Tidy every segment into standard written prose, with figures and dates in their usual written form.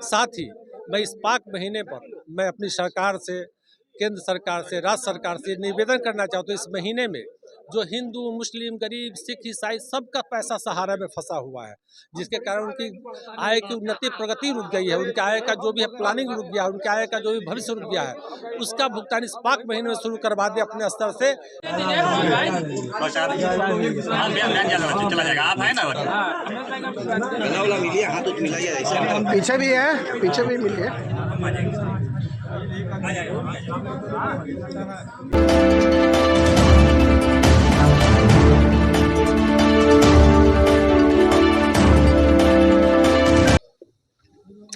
साथ ही मैं इस पाक महीने पर मैं अपनी सरकार से, केंद्र सरकार से, राज्य सरकार से निवेदन करना चाहता हूँ, इस महीने में जो हिंदू, मुस्लिम, गरीब, सिख, ईसाई सबका पैसा सहारा में फंसा हुआ है, जिसके कारण उनकी आय की उन्नति, प्रगति रुक गई है, उनके आय का जो भी है प्लानिंग रुक गया, उनके आय का जो भी भविष्य रुक गया है, उसका भुगतान इस पाक महीने में शुरू करवा दे अपने स्तर से। पीछे भी है, पीछे भी मिलिए।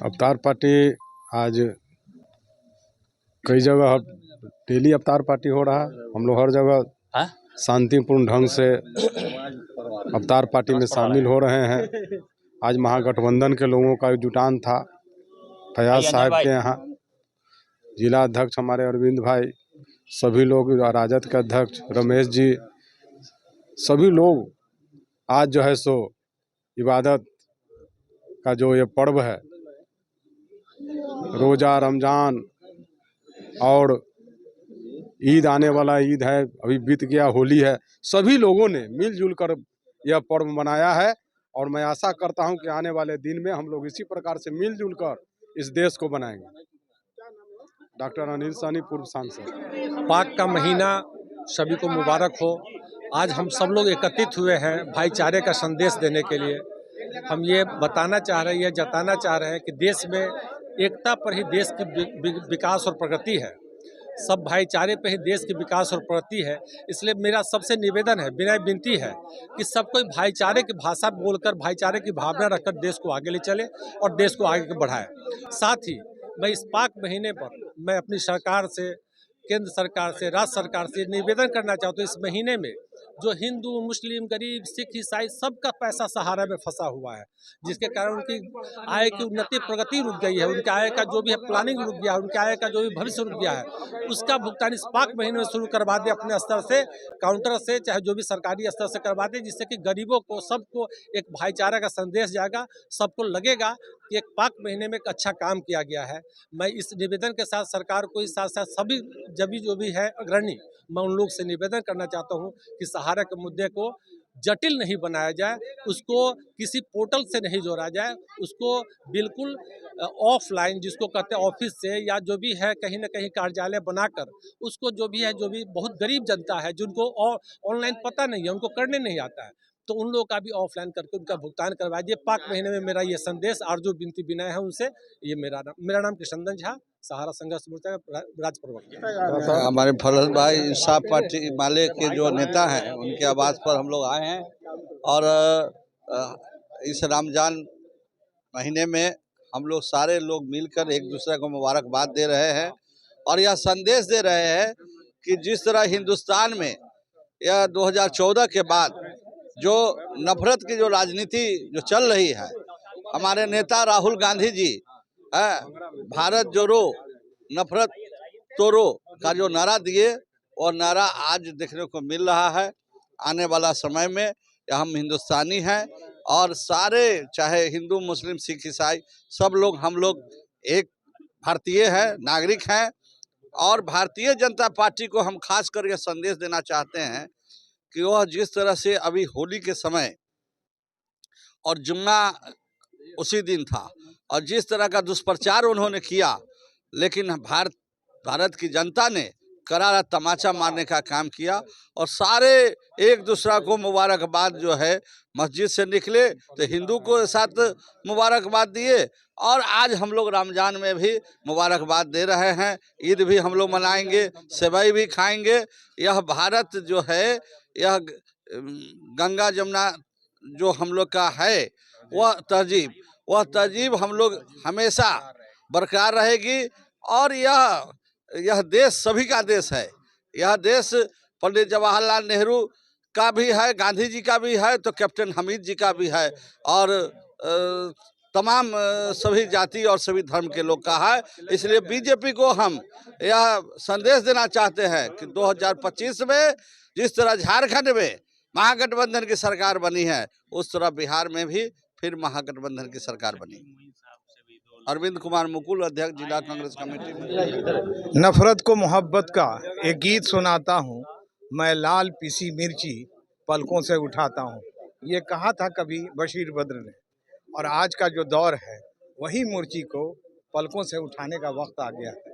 अवतार पार्टी आज कई जगह डेली अवतार पार्टी हो रहा है। हम लोग हर जगह शांतिपूर्ण ढंग से अवतार पार्टी में शामिल हो रहे हैं। आज महागठबंधन के लोगों का जुटान था फयाज साहब के यहाँ। जिला अध्यक्ष हमारे अरविंद भाई, सभी लोग, राजद के अध्यक्ष रमेश जी, सभी लोग आज जो है सो इबादत का जो ये पर्व है, रोज़ा, रमज़ान और ईद आने वाला, ईद है अभी बीत गया, होली है, सभी लोगों ने मिलजुल कर यह पर्व मनाया है। और मैं आशा करता हूं कि आने वाले दिन में हम लोग इसी प्रकार से मिलजुल कर इस देश को बनाएंगे। डॉक्टर अनिल सानी, पूर्व सांसद। पाक का महीना सभी को मुबारक हो। आज हम सब लोग एकत्रित हुए हैं भाईचारे का संदेश देने के लिए। हम ये बताना चाह रहे हैं, जताना चाह रहे हैं कि देश में एकता पर ही देश की विकास और प्रगति है, सब भाईचारे पर ही देश की विकास और प्रगति है। इसलिए मेरा सबसे निवेदन है, विनय विनती है कि सब कोई भाईचारे की भाषा बोलकर, भाईचारे की भावना रखकर देश को आगे ले चले और देश को आगे बढ़ाए। साथ ही मैं इस पाक महीने पर मैं अपनी सरकार से, केंद्र सरकार से, राज्य सरकार से निवेदन करना चाहता हूँ, इस महीने में जो हिंदू, मुस्लिम, गरीब, सिख, ईसाई सबका पैसा सहारा में फंसा हुआ है, जिसके कारण उनकी आय की उन्नति, प्रगति रुक गई है, उनके आय का जो भी है प्लानिंग रुक गया, उनके आय का जो भी भविष्य रुक गया है, उसका भुगतान इस पाक महीने में शुरू करवा दे अपने स्तर से, काउंटर से, चाहे जो भी सरकारी स्तर से करवा दे, जिससे कि गरीबों को, सबको एक भाईचारा का संदेश जाएगा, सबको लगेगा कि एक पाक महीने में एक अच्छा काम किया गया है। मैं इस निवेदन के साथ सरकार को, इस साथ साथ सभी जो भी है अग्रणी, मैं उन लोग से निवेदन करना चाहता हूं कि सहारा के मुद्दे को जटिल नहीं बनाया जाए, उसको किसी पोर्टल से नहीं जोड़ा जाए, उसको बिल्कुल ऑफलाइन, जिसको कहते हैं ऑफिस से या जो भी है कहीं ना कहीं कार्यालय बनाकर, उसको जो भी है, जो भी बहुत गरीब जनता है जिनको ऑनलाइन पता नहीं है, उनको करने नहीं आता है, तो उन लोगों का भी ऑफलाइन करके उनका भुगतान करवा दिए। पाक महीने में मेरा ये संदेश आरजू विनती विनय है उनसे। ये मेरा नाम कृष्णनंदन झा, सहारा संघर्ष मोर्चा का राज्य प्रवक्ता। हमारे फरहत भाई इंसाफ पार्टी माले के जो नेता हैं, उनके आवास पर हम लोग आए हैं और इस रमजान महीने में हम लोग सारे लोग मिलकर एक दूसरे को मुबारकबाद दे रहे हैं और यह संदेश दे रहे हैं कि जिस तरह हिंदुस्तान में यह 2014 के बाद जो नफरत की जो राजनीति जो चल रही है, हमारे नेता राहुल गांधी जी भारत जोड़ो नफरत तोड़ो का जो नारा दिए, और नारा आज देखने को मिल रहा है। आने वाला समय में हम हिंदुस्तानी हैं और सारे, चाहे हिंदू, मुस्लिम, सिख, ईसाई, सब लोग, हम लोग एक भारतीय हैं, नागरिक हैं। और भारतीय जनता पार्टी को हम खास कर यह संदेश देना चाहते हैं कि वह जिस तरह से अभी होली के समय और जुम्मा उसी दिन था, और जिस तरह का दुष्प्रचार उन्होंने किया, लेकिन भारत की जनता ने करारा तमाचा मारने का काम किया और सारे एक दूसरा को मुबारकबाद जो है, मस्जिद से निकले तो हिंदू को साथ मुबारकबाद दिए, और आज हम लोग रमजान में भी मुबारकबाद दे रहे हैं। ईद भी हम लोग मनाएंगे, सेवई भी खाएंगे। यह भारत जो है, यह गंगा जमुना जो हम लोग का है, वह तहजीब हम लोग हमेशा बरकरार रहेगी। और यह देश सभी का देश है। यह देश पंडित जवाहरलाल नेहरू का भी है, गांधी जी का भी है, तो कैप्टन हमीद जी का भी है, और तमाम सभी जाति और सभी धर्म के लोग का है। इसलिए बीजेपी को हम यह संदेश देना चाहते हैं कि 2025 में जिस तरह झारखंड में महागठबंधन की सरकार बनी है, उस तरह बिहार में भी फिर महागठबंधन की सरकार बनी। अरविंद कुमार मुकुल, अध्यक्ष जिला कांग्रेस कमेटी में। नफरत को मोहब्बत का एक गीत सुनाता हूँ, मैं लाल पीसी मिर्ची पलकों से उठाता हूँ। ये कहा था कभी बशीर बद्र ने, और आज का जो दौर है वही मिर्ची को पलकों से उठाने का वक्त आ गया है।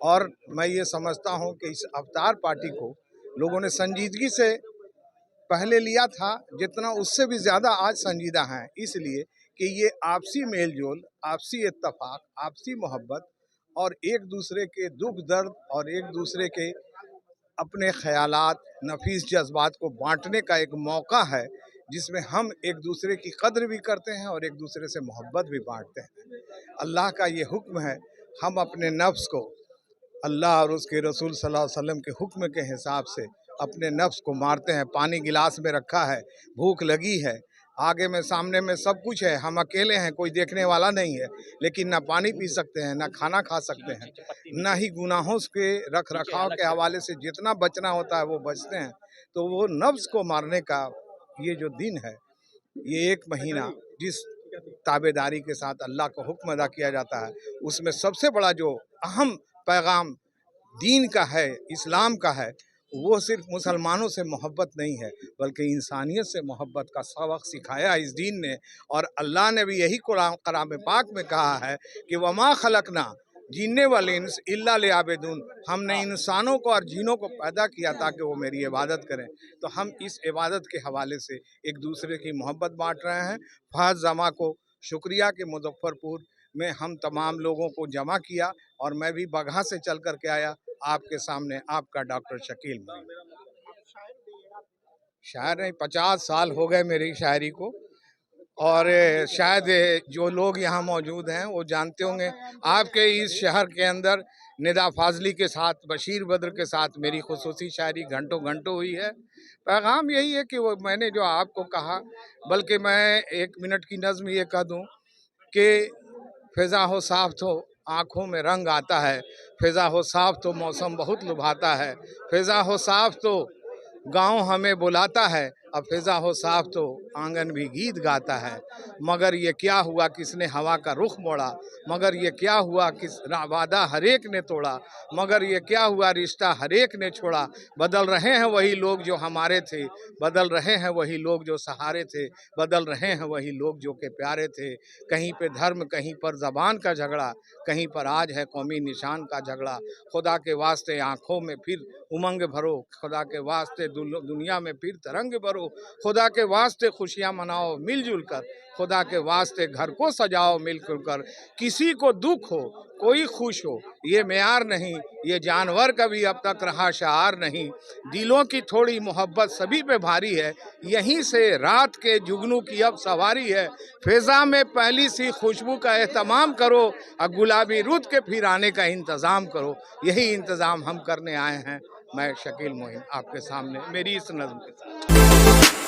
और मैं ये समझता हूँ कि इस अवतार पार्टी को लोगों ने संजीदगी से पहले लिया था, जितना उससे भी ज़्यादा आज संजीदा हैं, इसलिए कि ये आपसी मेलजोल, आपसी इत्तेफाक, आपसी मोहब्बत और एक दूसरे के दुख दर्द और एक दूसरे के अपने ख्यालात, नफीस जज्बात को बांटने का एक मौका है, जिसमें हम एक दूसरे की कद्र भी करते हैं और एक दूसरे से मोहब्बत भी बांटते हैं। अल्लाह का ये हुक्म है, हम अपने नफ्स को अल्लाह और उसके रसूल सल्लल्लाहु अलैहि वसल्लम के हुक्म के हिसाब से अपने नफ्स को मारते हैं। पानी गिलास में रखा है, भूख लगी है, आगे में सामने में सब कुछ है, हम अकेले हैं, कोई देखने वाला नहीं है, लेकिन ना पानी पी सकते हैं, ना खाना खा सकते हैं, ना ही गुनाहों के रख रखाव के हवाले से जितना बचना होता है वो बचते हैं। तो वो नफ्स को मारने का ये जो दिन है, ये एक महीना जिस ताबेदारी के साथ अल्लाह का हुक्म अदा किया जाता है, उसमें सबसे बड़ा जो अहम पैगाम दीन का है, इस्लाम का है, वो सिर्फ मुसलमानों से मोहब्बत नहीं है, बल्कि इंसानियत से मोहब्बत का सबक सिखाया इस दीन ने। और अल्लाह ने भी यही कलाम पाक में कहा है कि वमा खलकना जीने वाले इंस इल्ला लियाबुदून, हमने इंसानों को और जीनों को पैदा किया ताकि वो मेरी इबादत करें। तो हम इस इबादत के हवाले से एक दूसरे की मोहब्बत बांट रहे हैं। फहद जमा को शुक्रिया के मुजफ्फरपुर में हम तमाम लोगों को जमा किया, और मैं भी बगहा से चल कर के आया आपके सामने, आपका डॉक्टर शकील मोइन। शायर नहीं, 50 साल हो गए मेरी शायरी को, और शायद जो लोग यहाँ मौजूद हैं वो जानते होंगे, आपके इस शहर के अंदर निदा फाजली के साथ, बशीर बद्र के साथ मेरी खुसूसी शायरी घंटों घंटों हुई है। पैगाम यही है कि वो मैंने जो आपको कहा, बल्कि मैं 1 मिनट की नज़्म ये कह दूँ कि फ़िज़ा हो साफ़ तो आँखों में रंग आता है, फ़िज़ा हो साफ़ तो मौसम बहुत लुभाता है, फ़िज़ा हो साफ़ तो गाँव हमें बुलाता है, अब फ़िज़ा हो साफ़ तो आंगन भी गीत गाता है। मगर ये क्या हुआ किसने हवा का रुख मोड़ा, मगर ये क्या हुआ किस वादा हर एक ने तोड़ा, मगर ये क्या हुआ रिश्ता हर एक ने छोड़ा। बदल रहे हैं वही लोग जो हमारे थे, बदल रहे हैं वही लोग जो सहारे थे, बदल रहे हैं वही लोग जो के प्यारे थे। कहीं पे धर्म, कहीं पर ज़बान का झगड़ा, कहीं पर आज है कौमी निशान का झगड़ा। खुदा के वास्ते आँखों में फिर उमंग भरो, खुदा के वास्ते दुनिया में फिर तरंग भरो, खुदा के वास्ते खुशियाँ मनाओ मिलजुल कर, खुदा के वास्ते घर को सजाओ मिलजुल कर। किसी को दुख हो कोई खुश हो ये मेयार नहीं, ये जानवर कभी अब तक रहा शार नहीं। दिलों की थोड़ी मोहब्बत सभी पे भारी है, यहीं से रात के जुगनू की अब सवारी है। फ़िज़ा में पहली सी खुशबू का एहतमाम करो, और गुलाबी रुत के फिर आने का इंतज़ाम करो। यही इंतज़ाम हम करने आए हैं। मैं शकील मोइन आपके सामने मेरी इस नज़्म के साथ।